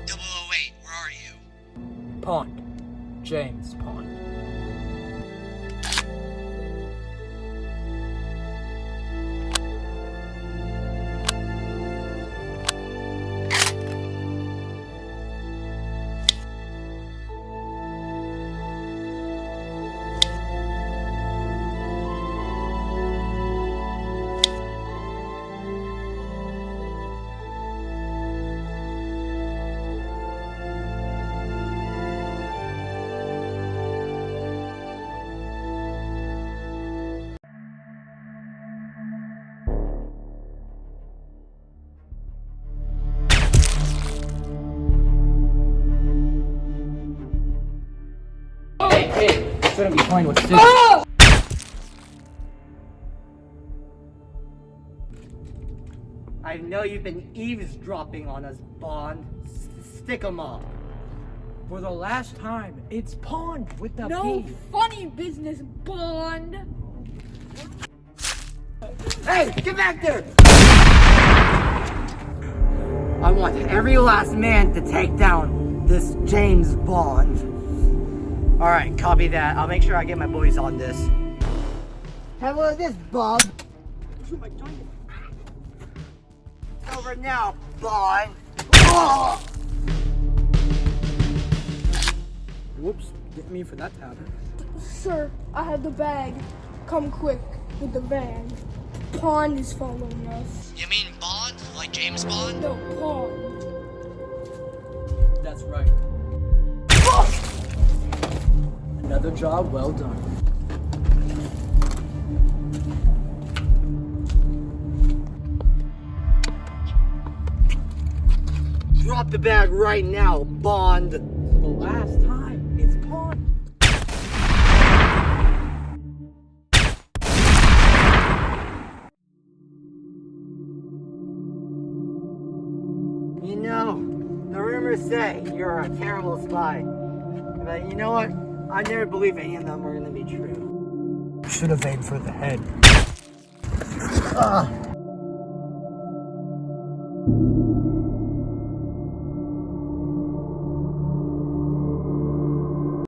008, where are you? Pond. James Pond. Hey, shouldn't be playing with sticks. I know you've been eavesdropping on us, Bond. Stick 'em up. For the last time, it's Pond with the No P. funny business, Bond. Hey, get back there! I want every last man to take down this James Bond. Alright, copy that. I'll make sure I get my boys on this. How about this, Bob? It's over now, Bond. Oh! Whoops, didn't mean for that to happen. Sir, I have the bag. Come quick with the van. Pond is following us. You mean Bond? Like James Bond? No, Pond. That's right. Another job well done. Drop the bag right now, Bond. For the last time, it's Pond. You know, the rumors say you're a terrible spy. But you know what? I never believe any of them are gonna be true. Should have aimed for the head. Ugh.